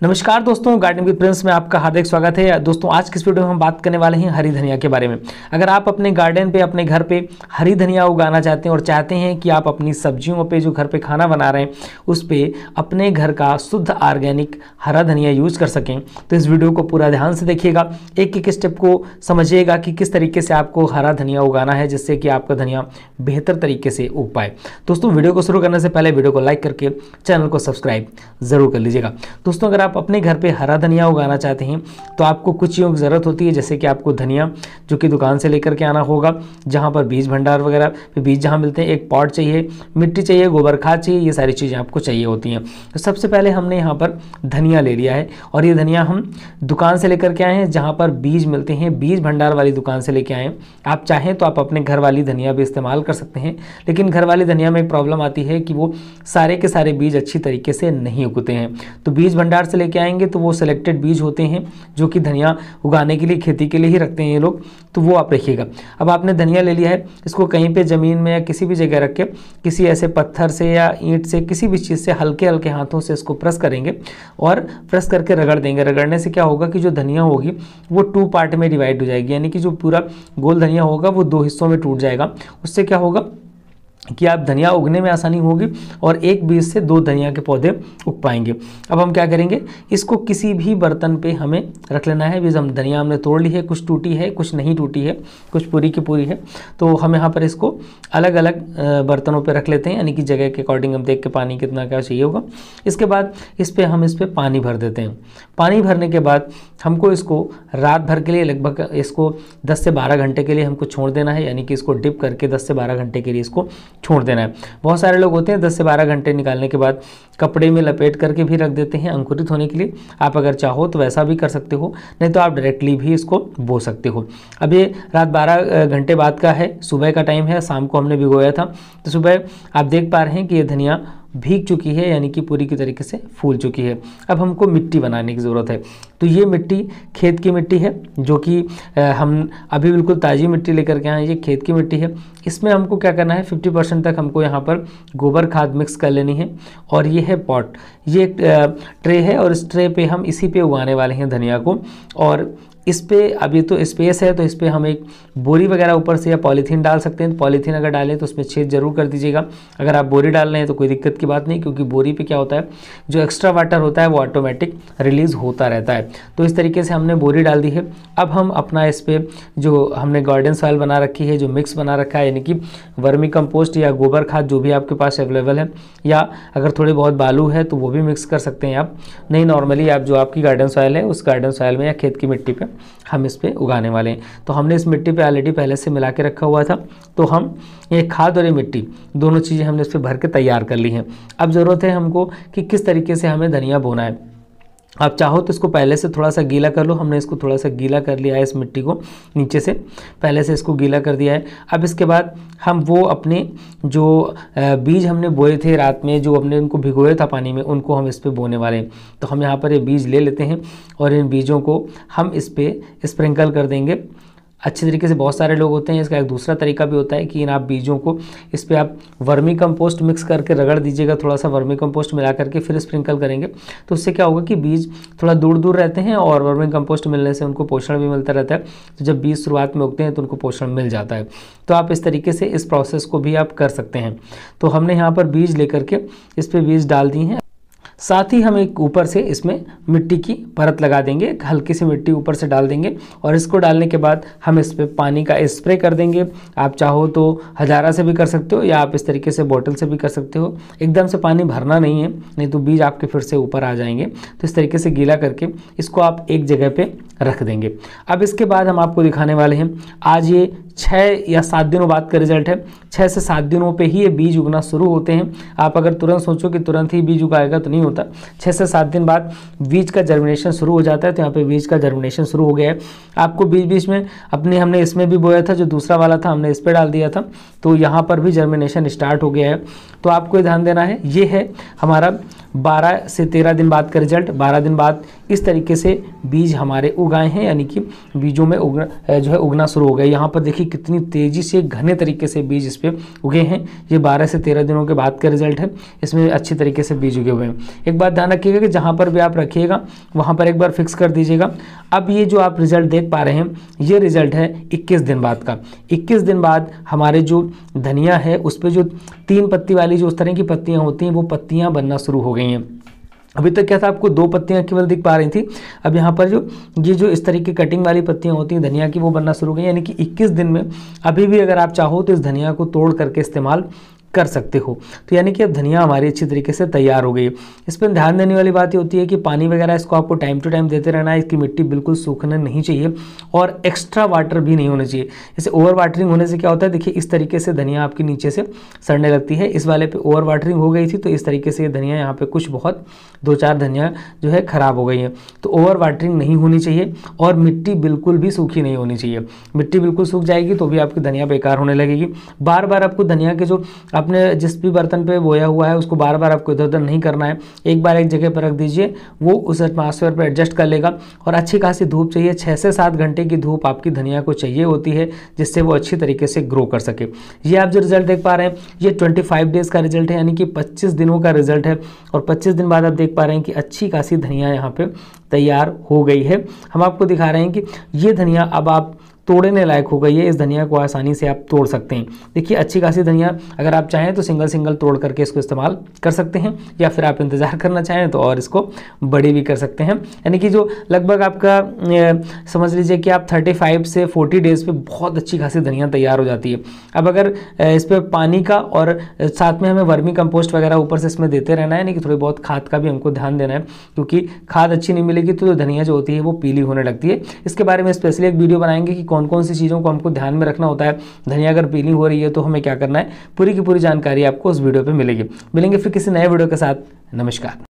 नमस्कार दोस्तों, garden with Prince में आपका हार्दिक स्वागत है। दोस्तों, आज की इस वीडियो में हम बात करने वाले हैं हरी धनिया के बारे में। अगर आप अपने गार्डन पे, अपने घर पे हरी धनिया उगाना चाहते हैं और चाहते हैं कि आप अपनी सब्जियों पे जो घर पे खाना बना रहे हैं उस पे अपने घर का शुद्ध ऑर्गेनिक हरा धनिया यूज कर सकें, तो इस वीडियो को पूरा ध्यान से देखिएगा। एक एक स्टेप को समझिएगा कि किस तरीके से आपको हरा धनिया उगाना है जिससे कि आपका धनिया बेहतर तरीके से उग पाए। दोस्तों, वीडियो को शुरू करने से पहले वीडियो को लाइक करके चैनल को सब्सक्राइब जरूर कर लीजिएगा। दोस्तों, अगर आप अपने घर पे हरा धनिया उगाना चाहते हैं तो आपको कुछ चीज़ों की ज़रूरत होती है, जैसे कि आपको धनिया जो कि दुकान से लेकर के आना होगा, जहाँ पर बीज भंडार वगैरह पे बीज जहाँ मिलते हैं, एक पॉट चाहिए, मिट्टी चाहिए, गोबर खाद चाहिए, ये सारी चीज़ें आपको चाहिए होती हैं। तो सबसे पहले हमने यहाँ पर धनिया ले लिया है और ये धनिया हम दुकान से लेकर के आए हैं, जहाँ पर बीज मिलते हैं, बीज भंडार वाली दुकान से लेके आए हैं। आप चाहें तो आप अपने घर वाली धनिया भी इस्तेमाल कर सकते हैं, लेकिन घर वाली धनिया में एक प्रॉब्लम आती है कि वो सारे के सारे बीज अच्छी तरीके से नहीं उगते हैं। तो बीज भंडार से लेके आएंगे तो वो सिलेक्टेड बीज होते हैं जो कि धनिया उगाने के लिए, खेती के लिए ही रखते हैं ये लोग, तो वो आप रखिएगा। अब आपने धनिया ले लिया है, इसको कहीं पे ज़मीन में या किसी भी जगह रख के किसी ऐसे पत्थर से या ईंट से, किसी भी चीज़ से हल्के हल्के हाथों से इसको प्रेस करेंगे और प्रेस करके रगड़ देंगे। रगड़ने से क्या होगा कि जो धनिया होगी वो 2 पार्ट में डिवाइड हो जाएगी, यानी कि जो पूरा गोल धनिया होगा वो 2 हिस्सों में टूट जाएगा। उससे क्या होगा कि आप धनिया उगने में आसानी होगी और एक बीज से 2 धनिया के पौधे उग पाएंगे। अब हम क्या करेंगे, इसको किसी भी बर्तन पे हमें रख लेना है। बीज हम धनिया हमने तोड़ ली है, कुछ टूटी है, कुछ नहीं टूटी है, कुछ पूरी की पूरी है, तो हम यहाँ पर इसको अलग अलग बर्तनों पे रख लेते हैं, यानी कि जगह के अकॉर्डिंग हम देख के पानी कितना क्या चाहिए होगा। इसके बाद इस पर पानी भर देते हैं। पानी भरने के बाद हमको इसको रात भर के लिए, लगभग इसको 10 से 12 घंटे के लिए हमको छोड़ देना है, यानी कि इसको डिप करके 10 से 12 घंटे के लिए इसको छोड़ देना है। बहुत सारे लोग होते हैं 10 से 12 घंटे निकालने के बाद कपड़े में लपेट करके भी रख देते हैं अंकुरित होने के लिए। आप अगर चाहो तो वैसा भी कर सकते हो, नहीं तो आप डायरेक्टली भी इसको बो सकते हो। अब ये रात 12 घंटे बाद का है, सुबह का टाइम है, शाम को हमने भिगोया था, तो सुबह आप देख पा रहे हैं कि ये धनिया भीग चुकी है, यानी कि पूरी की तरीके से फूल चुकी है। अब हमको मिट्टी बनाने की ज़रूरत है। तो ये मिट्टी खेत की मिट्टी है, जो कि हम अभी बिल्कुल ताज़ी मिट्टी लेकर के आए हैं। ये खेत की मिट्टी है। इसमें हमको क्या करना है, 50% तक हमको यहाँ पर गोबर खाद मिक्स कर लेनी है। और ये है पॉट, ये एक ट्रे है और इस ट्रे पे हम इसी पे उगाने वाले हैं धनिया को। और इस पे अभी तो स्पेस है, तो इस पे हम एक बोरी वगैरह ऊपर से या पॉलीथीन डाल सकते हैं। पॉलीथीन अगर डालें तो उसमें छेद जरूर कर दीजिएगा। अगर आप बोरी डाल रहे हैं तो कोई दिक्कत की बात नहीं, क्योंकि बोरी पे क्या होता है, जो एक्स्ट्रा वाटर होता है वो ऑटोमेटिक रिलीज़ होता रहता है। तो इस तरीके से हमने बोरी डाल दी है। अब हम अपना इस पर जो हमने गार्डन सॉइल बना रखी है, जो मिक्स बना रखा है, यानी कि वर्मी कंपोस्ट या गोबर खाद जो भी आपके पास अवेलेबल है, या अगर थोड़े बहुत बालू है तो वो भी मिक्स कर सकते हैं आप। नहीं, नॉर्मली आप जो आपकी गार्डन सॉइल है उस गार्डन सॉइल में या खेत की मिट्टी पे हम इस पे उगाने वाले हैं। तो हमने इस मिट्टी पे ऑलरेडी पहले से मिला के रखा हुआ था, तो हम ये खाद और ये मिट्टी दोनों चीज़ें हमने इस पे भर के तैयार कर ली हैं। अब ज़रूरत है हमको कि किस तरीके से हमें धनिया बोना है। आप चाहो तो इसको पहले से थोड़ा सा गीला कर लो। हमने इसको थोड़ा सा गीला कर लिया है, इस मिट्टी को नीचे से पहले से इसको गीला कर दिया है। अब इसके बाद हम वो अपने जो बीज हमने बोए थे रात में, जो हमने उनको भिगोया था पानी में, उनको हम इस पे बोने वाले हैं। तो हम यहाँ पर ये बीज ले लेते हैं और इन बीजों को हम इस पे स्प्रिंकल कर देंगे अच्छी तरीके से। बहुत सारे लोग होते हैं, इसका एक दूसरा तरीका भी होता है कि इन आप बीजों को इस पे आप वर्मी कंपोस्ट मिक्स करके रगड़ दीजिएगा, थोड़ा सा वर्मी कंपोस्ट मिला करके फिर स्प्रिंकल करेंगे। तो उससे क्या होगा कि बीज थोड़ा दूर दूर रहते हैं और वर्मी कंपोस्ट मिलने से उनको पोषण भी मिलता रहता है। तो जब बीज शुरुआत में उगते हैं तो उनको पोषण मिल जाता है। तो आप इस तरीके से इस प्रोसेस को भी आप कर सकते हैं। तो हमने यहाँ पर बीज लेकर के इस पर बीज डाल दिए हैं। साथ ही हम एक ऊपर से इसमें मिट्टी की परत लगा देंगे, हल्की सी मिट्टी ऊपर से डाल देंगे और इसको डालने के बाद हम इस पर पानी का स्प्रे कर देंगे। आप चाहो तो हजारा से भी कर सकते हो या आप इस तरीके से बोतल से भी कर सकते हो। एकदम से पानी भरना नहीं है, नहीं तो बीज आपके फिर से ऊपर आ जाएंगे। तो इस तरीके से गीला करके इसको आप एक जगह पे रख देंगे। अब इसके बाद हम आपको दिखाने वाले हैं, आज ये 6 या 7 दिनों बाद का रिजल्ट है। 6 से 7 दिनों पे ही ये बीज उगना शुरू होते हैं। आप अगर तुरंत सोचो कि तुरंत ही बीज उगाएगा तो नहीं होता। 6 से 7 दिन बाद बीज का जर्मिनेशन शुरू हो जाता है। तो यहाँ पे बीज का जर्मिनेशन शुरू हो गया है। आपको बीच बीच में हमने इसमें भी बोया था, जो दूसरा वाला था हमने इस पर डाल दिया था, तो यहाँ पर भी जर्मिनेशन स्टार्ट हो गया है। तो आपको ध्यान देना है, ये है हमारा 12 से 13 दिन बाद का रिजल्ट। 12 दिन बाद इस तरीके से बीज हमारे उगाए हैं, यानी कि बीजों में उगना शुरू हो गया। यहाँ पर देखिए कितनी तेज़ी से घने तरीके से बीज इस पर उगे हैं। ये 12 से 13 दिनों के बाद का रिजल्ट है। इसमें अच्छी तरीके से बीज उगे हुए हैं। एक बात ध्यान रखिएगा कि जहाँ पर भी आप रखिएगा वहाँ पर एक बार फिक्स कर दीजिएगा। अब ये जो आप रिजल्ट देख पा रहे हैं, ये रिजल्ट है 21 दिन बाद का। 21 दिन बाद हमारे जो धनिया है उस पर जो 3 पत्ती वाली जो उस तरह की पत्तियाँ होती हैं वो पत्तियाँ बनना शुरू हो गई हैं। अभी तक क्या था, आपको 2 पत्तियां केवल दिख पा रही थी, अब यहाँ पर जो इस तरह की कटिंग वाली पत्तियां होती हैं धनिया की वो बनना शुरू हो गई। यानी कि 21 दिन में अभी भी अगर आप चाहो तो इस धनिया को तोड़ करके इस्तेमाल कर सकते हो। तो यानी कि अब धनिया हमारी अच्छी तरीके से तैयार हो गई है। इस पर ध्यान देने वाली बात ये होती है कि पानी वगैरह इसको आपको टाइम टू टाइम देते रहना है। इसकी मिट्टी बिल्कुल सूखना नहीं चाहिए और एक्स्ट्रा वाटर भी नहीं होना चाहिए। जैसे ओवर वाटरिंग होने से क्या होता है, देखिए इस तरीके से धनिया आपके नीचे से सड़ने लगती है। इस वाले पे ओवर वाटरिंग हो गई थी तो इस तरीके से ये धनिया यहाँ पे कुछ बहुत 2-4 धनिया जो है खराब हो गई है। तो ओवर वाटरिंग नहीं होनी चाहिए और मिट्टी बिल्कुल भी सूखी नहीं होनी चाहिए। मिट्टी बिल्कुल सूख जाएगी तो भी आपकी धनिया बेकार होने लगेगी। बार बार आपको धनिया के जो आपने जिस भी बर्तन पे बोया हुआ है उसको बार बार आपको इधर उधर नहीं करना है। एक बार एक जगह पर रख दीजिए, वो उस एटमॉस्फेयर पर एडजस्ट कर लेगा। और अच्छी खासी धूप चाहिए, 6 से 7 घंटे की धूप आपकी धनिया को चाहिए होती है जिससे वो अच्छी तरीके से ग्रो कर सके। ये आप जो रिजल्ट देख पा रहे हैं ये 25 डेज का रिजल्ट है, यानी कि 25 दिनों का रिजल्ट है। और 25 दिन बाद आप देख पा रहे हैं कि अच्छी खासी धनिया यहाँ पे तैयार हो गई है। हम आपको दिखा रहे हैं कि ये धनिया अब आप तोड़ने लायक हो गई है। इस धनिया को आसानी से आप तोड़ सकते हैं। देखिए अच्छी खासी धनिया, अगर आप चाहें तो सिंगल तोड़ करके इसको इस्तेमाल कर सकते हैं, या फिर आप इंतज़ार करना चाहें तो और इसको बड़ी भी कर सकते हैं। यानी कि जो लगभग आपका समझ लीजिए कि आप 35 से 40 डेज़ पे बहुत अच्छी खासी धनिया तैयार हो जाती है। अब अगर इस पर पानी का और साथ में हमें वर्मी कंपोस्ट वगैरह ऊपर से इसमें देते रहना है, यानी कि थोड़ी बहुत खाद का भी हमको ध्यान देना है, क्योंकि खाद अच्छी नहीं मिलेगी तो धनिया जो होती है वो पीली होने लगती है। इसके बारे में स्पेशली एक वीडियो बनाएंगे कि कौन कौन सी चीज़ों को हमको ध्यान में रखना होता है। धनिया अगर पीली हो रही है तो हमें क्या करना है, पूरी की पूरी जानकारी आपको उस वीडियो पे मिलेगी। मिलेंगे फिर किसी नए वीडियो के साथ। नमस्कार।